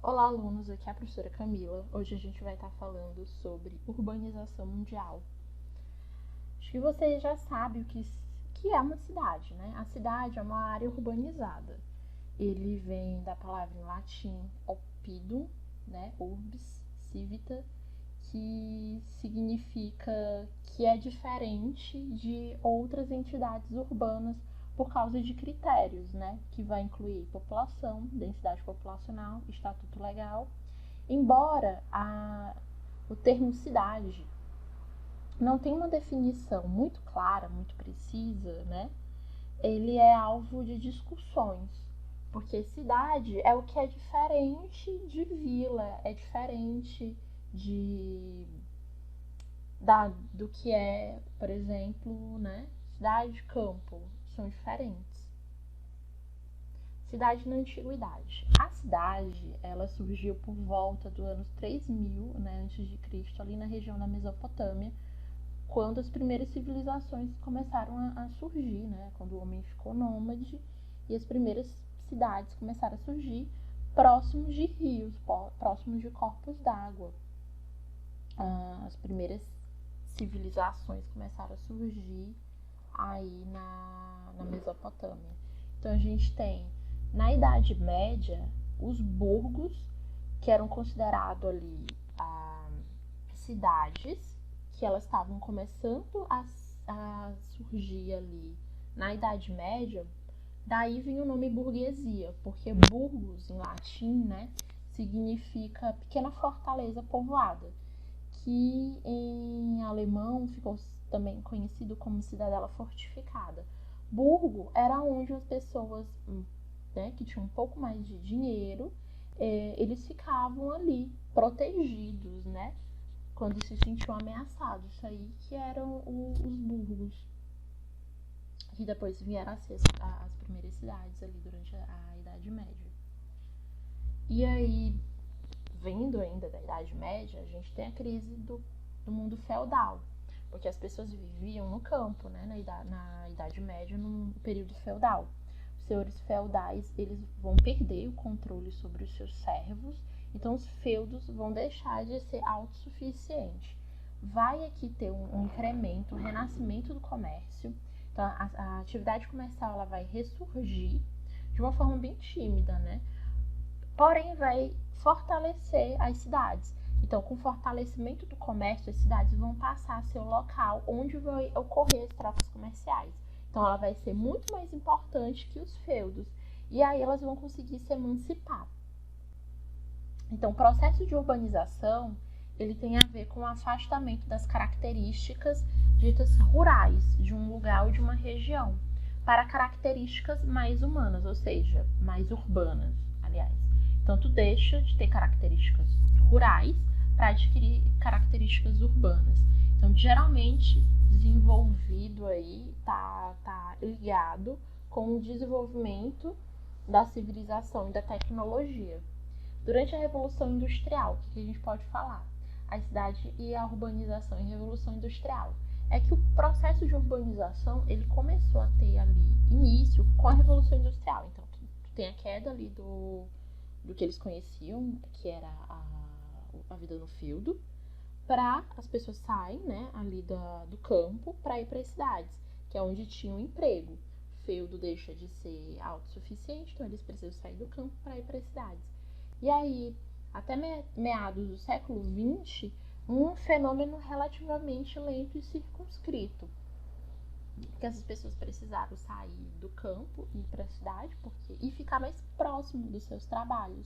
Olá, alunos, aqui é a professora Camila. Hoje a gente vai estar falando sobre urbanização mundial. Acho que vocês já sabem o que é uma cidade, né? A cidade é uma área urbanizada. Ele vem da palavra em latim oppidum, né? Urbs, civita, que significa que é diferente de outras entidades urbanas por causa de critérios, né, que vai incluir população, densidade populacional, estatuto legal. Embora o termo cidade não tenha uma definição muito clara, muito precisa, né, ele é alvo de discussões, porque cidade é o que é diferente de vila, é diferente do que é, por exemplo, né, cidade e campo, são diferentes. Cidade na antiguidade. A cidade, ela surgiu por volta do ano 3000, né, antes de Cristo, ali na região da Mesopotâmia, quando as primeiras civilizações começaram a surgir, né, quando o homem ficou nômade e as primeiras cidades começaram a surgir próximos de rios, próximos de corpos d'água. As primeiras civilizações começaram a surgir aí na Mesopotâmia. Então a gente tem, na Idade Média, os burgos, que eram considerados ali cidades, que elas estavam começando a surgir ali na Idade Média. Daí vem o nome burguesia, porque burgos, em latim, né, significa pequena fortaleza povoada, que em alemão ficou também conhecido como cidadela fortificada. Burgo era onde as pessoas, né, que tinham um pouco mais de dinheiro, eles ficavam ali protegidos, né, quando se sentiam ameaçados. Isso aí que eram os burgos, que depois vieram a ser as primeiras cidades ali durante a Idade Média. E aí, vindo ainda da Idade Média, a gente tem a crise do mundo feudal, porque as pessoas viviam no campo, né, na Idade Média, num período feudal. Os senhores feudais, eles vão perder o controle sobre os seus servos, então os feudos vão deixar de ser autossuficientes. Vai aqui ter um incremento, um renascimento do comércio, então a atividade comercial ela vai ressurgir de uma forma bem tímida, né? Porém, vai fortalecer as cidades. Então, com o fortalecimento do comércio, as cidades vão passar a ser o local onde vai ocorrer as trocas comerciais. Então, ela vai ser muito mais importante que os feudos. E aí, elas vão conseguir se emancipar. Então, o processo de urbanização, ele tem a ver com o afastamento das características ditas rurais de um lugar ou de uma região para características mais humanas, ou seja, mais urbanas, aliás. Então, tu deixa de ter características rurais para adquirir características urbanas. Então, geralmente, desenvolvido aí tá ligado com o desenvolvimento da civilização e da tecnologia. Durante a Revolução Industrial, o que a gente pode falar? A cidade e a urbanização e a Revolução Industrial. É que o processo de urbanização, ele começou a ter ali início com a Revolução Industrial. Então, tu tem a queda ali do que eles conheciam, que era a vida no feudo, para as pessoas saem, né, ali do campo para ir para as cidades, que é onde tinham emprego. O feudo deixa de ser autossuficiente, então eles precisam sair do campo para ir para as cidades. E aí, até meados do século XX, um fenômeno relativamente lento e circunscrito, que essas pessoas precisaram sair do campo e ir para a cidade e ficar mais próximo dos seus trabalhos.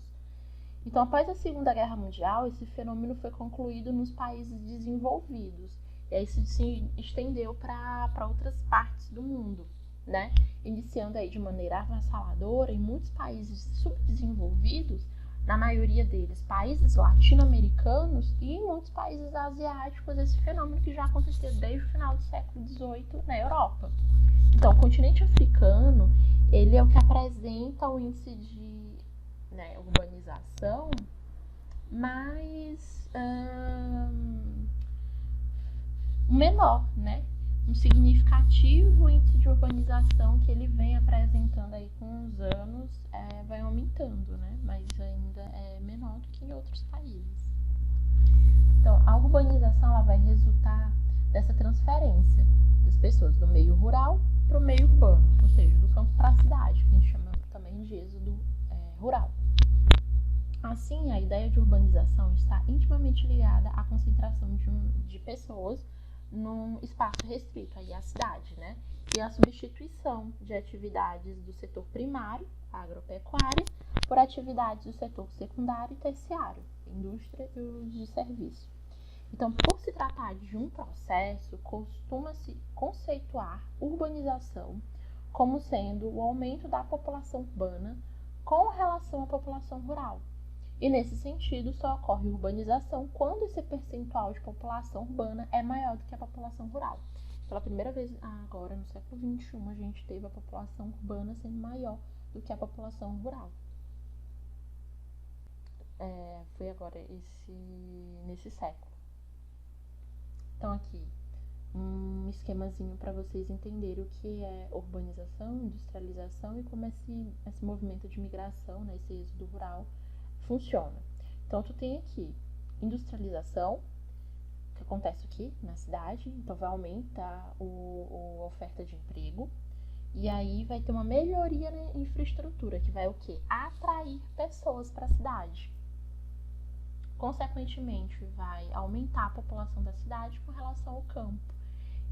Então, após a Segunda Guerra Mundial, esse fenômeno foi concluído nos países desenvolvidos. E aí se estendeu para outras partes do mundo, né? Iniciando aí de maneira avassaladora em muitos países subdesenvolvidos, na maioria deles países latino-americanos e em muitos países asiáticos, esse fenômeno que já acontecia desde o final do século XVIII na Europa. Então, o continente africano, ele é o que apresenta o índice de, né, urbanização mais menor, né? Um significativo índice de urbanização que ele vem apresentando aí com os anos vai aumentando, né? Mas ainda é menor outros países. Então, a urbanização ela vai resultar dessa transferência das pessoas do meio rural para o meio urbano, ou seja, do campo para a cidade, que a gente chama também de êxodo rural. Assim, a ideia de urbanização está intimamente ligada à concentração de pessoas num espaço restrito, aí a cidade, né? E a substituição de atividades do setor primário, a agropecuária, por atividades do setor secundário e terciário, indústria e os de serviço. Então, por se tratar de um processo, costuma-se conceituar urbanização como sendo o aumento da população urbana com relação à população rural. E, nesse sentido, só ocorre urbanização quando esse percentual de população urbana é maior do que a população rural. Pela primeira vez agora, no século XXI, a gente teve a população urbana sendo maior do que a população rural. Foi agora nesse século. Então, aqui, um esquemazinho para vocês entenderem o que é urbanização, industrialização e como esse movimento de migração, né, esse êxodo rural, funciona. Então, tu tem aqui industrialização, que acontece aqui na cidade, então vai aumentar a oferta de emprego, e aí vai ter uma melhoria na infraestrutura, que vai o quê? Atrair pessoas para a cidade. Consequentemente, vai aumentar a população da cidade com relação ao campo.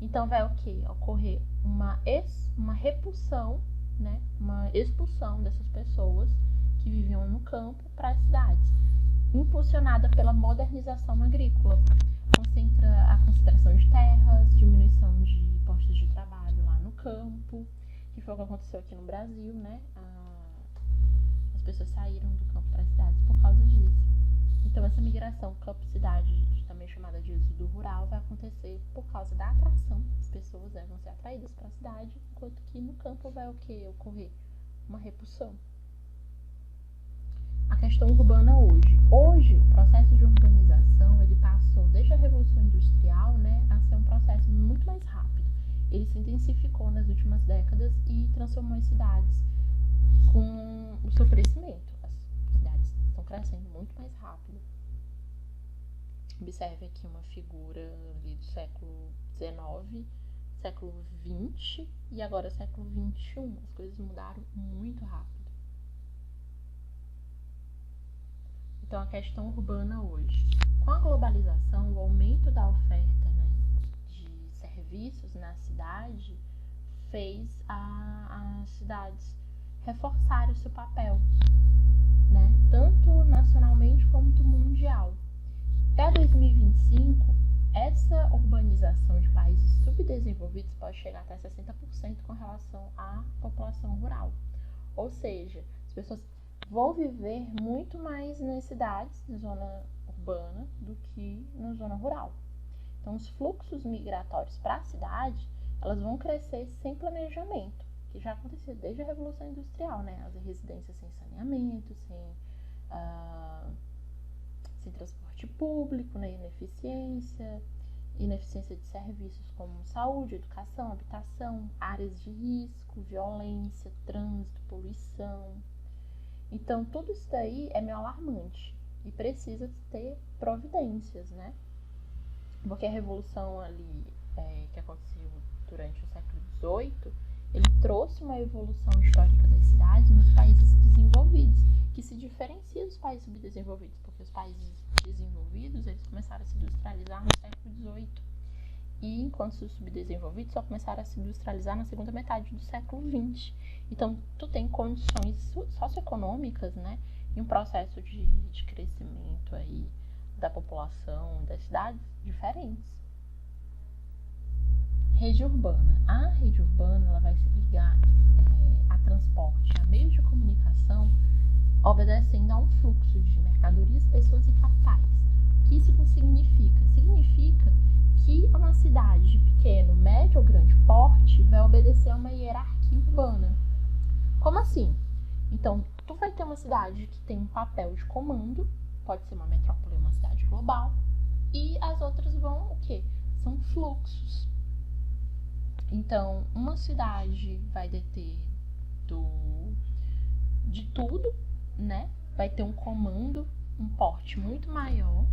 Então, vai o quê? Ocorrer uma repulsão, né? Uma expulsão dessas pessoas que viviam no campo para as cidades, impulsionada pela modernização agrícola. Concentra a concentração de terras, diminuição de postos de trabalho lá no campo, que foi o que aconteceu aqui no Brasil, né? As pessoas saíram do campo para as cidades por causa disso. Então, essa migração campo-cidade, também chamada de êxodo rural, vai acontecer por causa da atração. As pessoas vão ser atraídas para a cidade, enquanto que no campo vai ocorrer uma repulsão. A questão urbana hoje. Hoje, o processo de urbanização, ele passou, desde a Revolução Industrial, né, a ser um processo muito mais rápido. Ele se intensificou nas últimas décadas e transformou as cidades com o seu crescimento. As cidades estão crescendo muito mais rápido. Observe aqui uma figura ali do século XIX, século XX e agora século XXI. As coisas mudaram muito rápido. Então, a questão urbana hoje. Com a globalização, o aumento da oferta, né, de serviços na cidade fez as cidades reforçarem o seu papel, né, tanto nacionalmente quanto mundial. Até 2025, essa urbanização de países subdesenvolvidos pode chegar até 60% com relação à população rural. Ou seja, as pessoas vão viver muito mais nas cidades, na zona urbana, do que na zona rural. Então, os fluxos migratórios para a cidade, elas vão crescer sem planejamento, que já aconteceu desde a Revolução Industrial, né? As residências sem saneamento, sem transporte público, né? Ineficiência de serviços como saúde, educação, habitação, áreas de risco, violência, trânsito, poluição. Então, tudo isso daí é meio alarmante e precisa ter providências, né? Porque a revolução ali que aconteceu durante o século XVIII, ele trouxe uma evolução histórica das cidades nos países desenvolvidos, que se diferencia dos países subdesenvolvidos, porque os países desenvolvidos, eles começaram a se industrializar no século XVIII, e enquanto os subdesenvolvidos só começaram a se industrializar na segunda metade do século XX. Então, tu tem condições socioeconômicas, né, e um processo de crescimento aí da população das cidades diferentes. Rede urbana. A rede urbana, ela vai se ligar a transporte, a meios de comunicação, obedecendo a um fluxo de mercadorias, pessoas e capitais. O que isso significa? Significa que uma cidade de pequeno, médio ou grande porte vai obedecer a uma hierarquia urbana. Como assim? Então, tu vai ter uma cidade que tem um papel de comando, pode ser uma metrópole ou uma cidade global, e as outras vão o quê? São fluxos. Então, uma cidade vai deter de tudo, né? Vai ter um comando um porte muito maior